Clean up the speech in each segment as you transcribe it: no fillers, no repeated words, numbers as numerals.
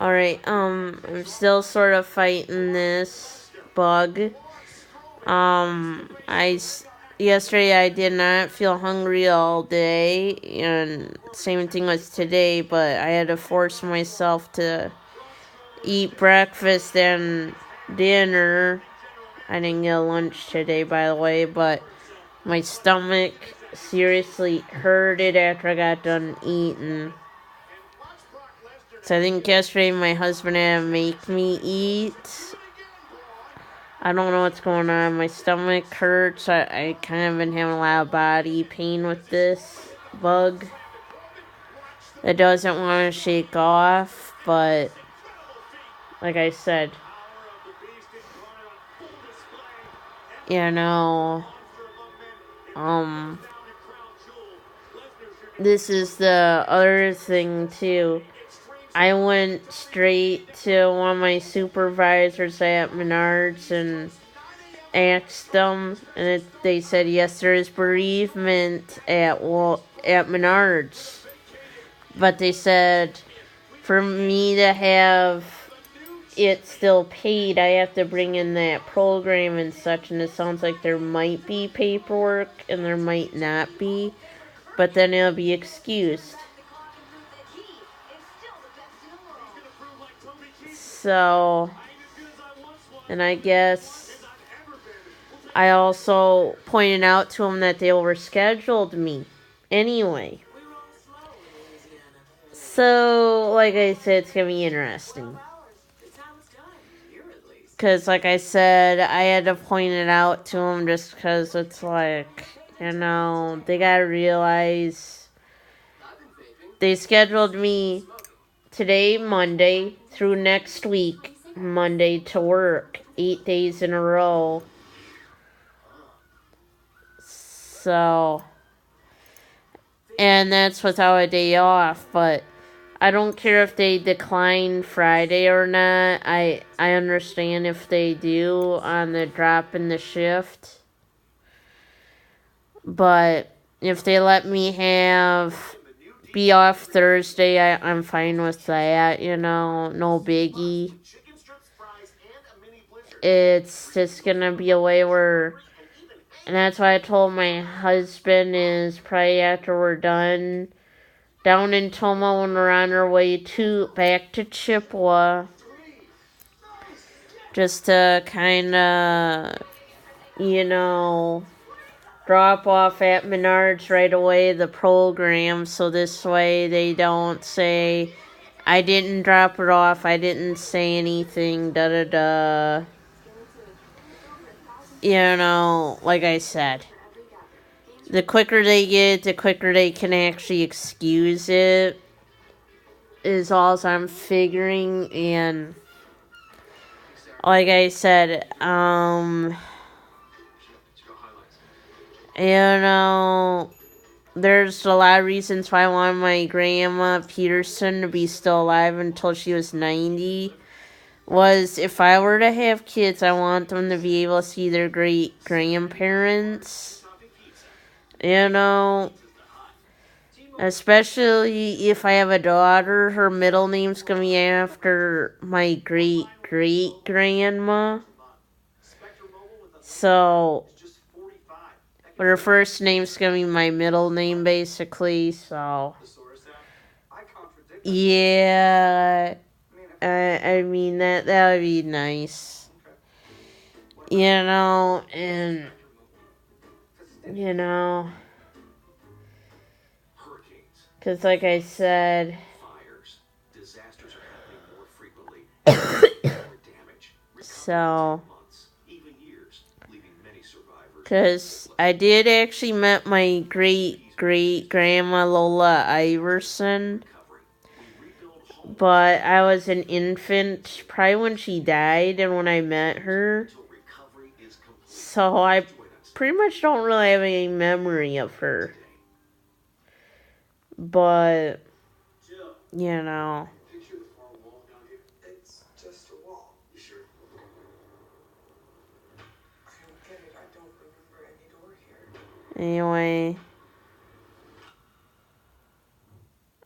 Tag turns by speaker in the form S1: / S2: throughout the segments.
S1: Alright, I'm still sort of fighting this bug. Yesterday I did not feel hungry all day, and same thing was today, but I had to force myself to eat breakfast and dinner. I didn't get lunch today, by the way, but my stomach seriously hurted after I got done eating. So I think yesterday my husband had to make me eat. I don't know what's going on. My stomach hurts. I kind of been having a lot of body pain with this bug. It doesn't want to shake off, but like I said, you know, this is the other thing too. I went straight to one of my supervisors at Menards and asked them, and they said yes, there is bereavement at Menards, but they said for me to have it still paid, I have to bring in that program and such, and it sounds like there might be paperwork and there might not be, but then it'll be excused. So, and I guess I also pointed out to them that they overscheduled me anyway. So, like I said, it's going to be interesting. Because, like I said, I had to point it out to them just because it's like, you know, they got to realize they scheduled me today, Monday, through next week, Monday, to work 8 days in a row. So, and that's without a day off, but I don't care if they decline Friday or not. I understand if they do on the drop in the shift. But if they let me be off Thursday, I'm fine with that, you know, no biggie. It's just gonna be a way where, and that's why I told my husband is probably after we're done down in Toma when we're on our way back to Chippewa, just to kind of, you know, drop off at Menards right away the program, so this way they don't say I didn't drop it off, I didn't say anything, da-da-da. You know, like I said, the quicker they get it, the quicker they can actually excuse it, is all I'm figuring. And like I said, you know, there's a lot of reasons why I want my grandma Peterson to be still alive until she was 90. Was if I were to have kids, I want them to be able to see their great grandparents. You know, especially if I have a daughter, her middle name's gonna be after my great great grandma. So, but her first name's gonna be my middle name, basically. So, yeah, I mean that would be nice, you know, and you know, because like I said, so, because I did actually met my great great grandma Lola Iverson, but I was an infant probably when she died and when I met her, so I pretty much don't really have any memory of her. But, you know. Anyway,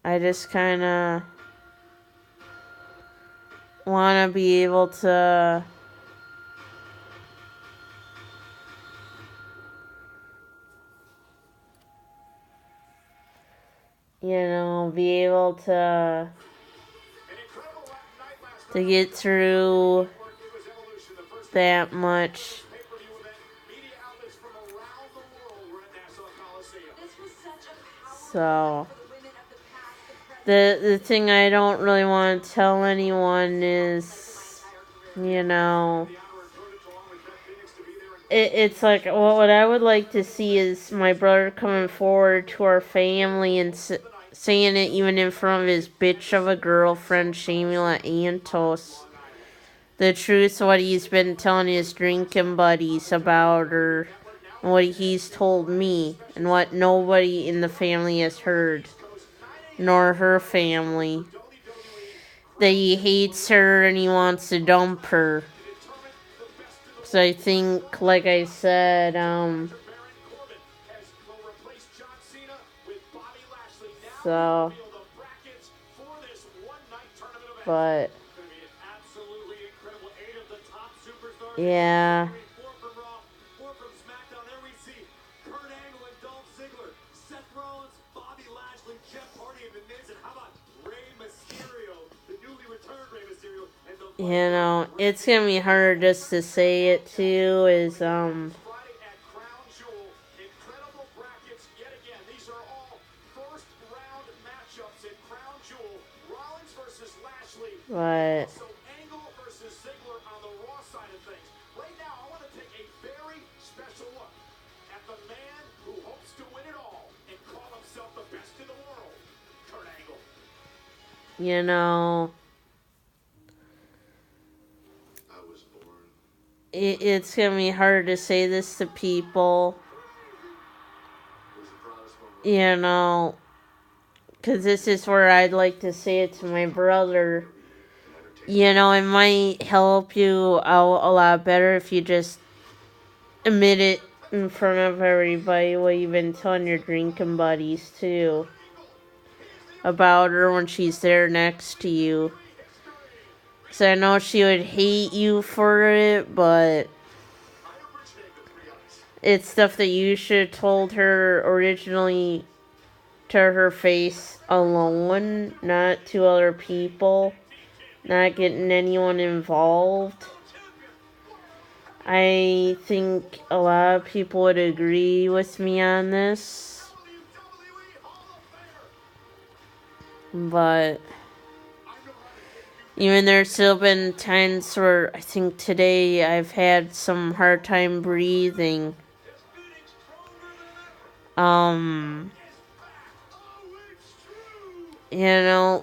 S1: I just kind of want to be able to, be able to get through that much. So the thing I don't really want to tell anyone is, it's like, what I would like to see is my brother coming forward to our family and saying it even in front of his bitch of a girlfriend, Shamila Antos. The truth, what he's been telling his drinking buddies about her, and what he's told me, and what nobody in the family has heard, nor her family. That he hates her and he wants to dump her. So I think, like I said, but yeah. It's gonna be hard just to say it too, is but it's gonna be hard to say this to people, because this is where I'd like to say it to my brother. It might help you out a lot better if you just admit it in front of everybody, what you've been telling your drinking buddies too about her when she's there next to you. Because I know she would hate you for it, but it's stuff that you should have told her originally to her face alone, not to other people, not getting anyone involved. I think a lot of people would agree with me on this. But even there's still been times where I think today I've had some hard time breathing.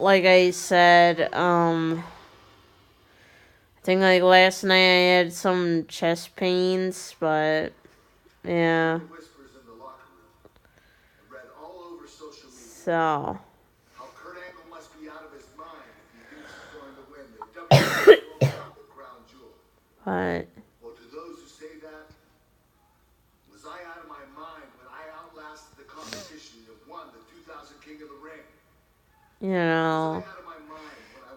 S1: Like I said, I think like last night I had some chest pains, but yeah. So. But.
S2: Well, to those who say that, was I out of my mind when I outlasted the competition and won the 2000 King of the Ring?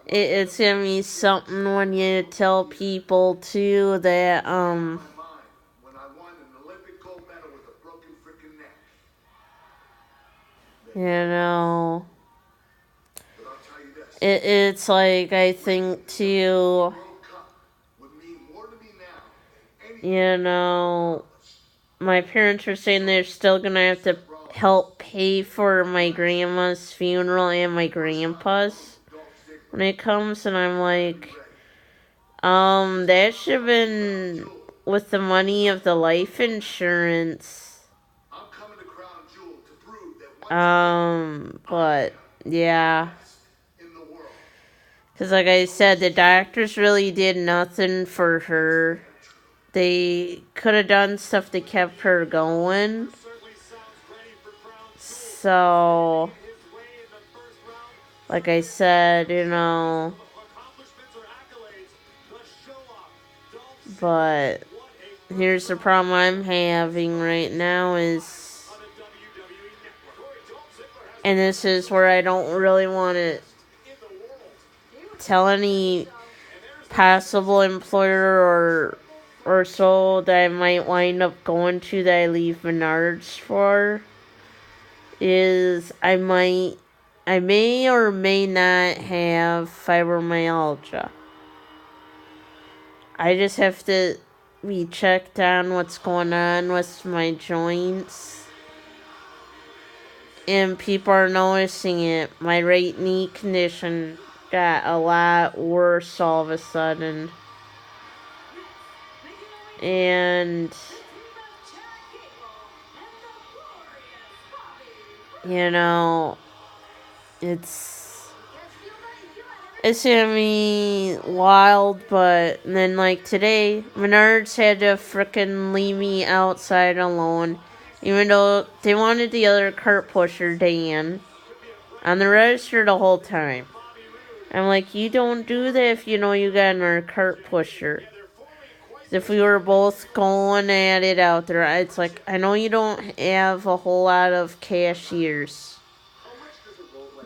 S1: It's gonna be something when you tell people too that
S2: when I won an Olympic gold medal with a broken freaking neck. But I'll tell you this.
S1: It's like, I think too, my parents are saying they're still gonna have to help pay for my grandma's funeral and my grandpa's when it comes, and I'm like, that should have been with the money of the life insurance. But yeah, because like I said, the doctors really did nothing for her. They could have done stuff that kept her going. So, like I said, but here's the problem I'm having right now is, and this is where I don't really want to tell any possible employer or so that I might wind up going to that I leave Menards for is I may or may not have fibromyalgia. I just have to be checked on what's going on with my joints. And people are noticing it. My right knee condition got a lot worse all of a sudden. And, you know, it's gonna be wild, but then, like, today, Menards had to frickin' leave me outside alone, even though they wanted the other cart pusher, Dan, on the register the whole time. I'm like, you don't do that if you know you got another cart pusher. If we were both going at it out there, it's like, I know you don't have a whole lot of cashiers,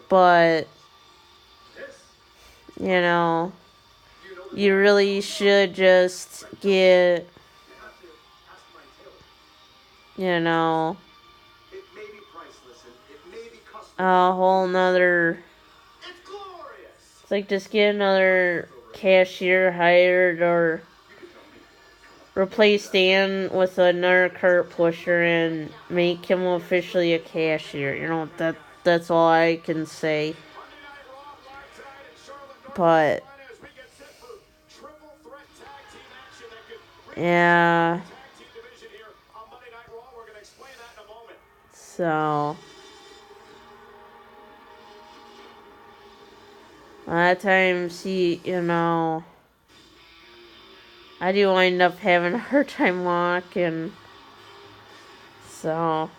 S1: but, you know, you really should just get, you know, a whole nother, it's like just get another cashier hired or replace Dan with another cart pusher and make him officially a cashier. You know, that's all I can say. But yeah. So a lot of times you know, I do wind up having a hard time walking. So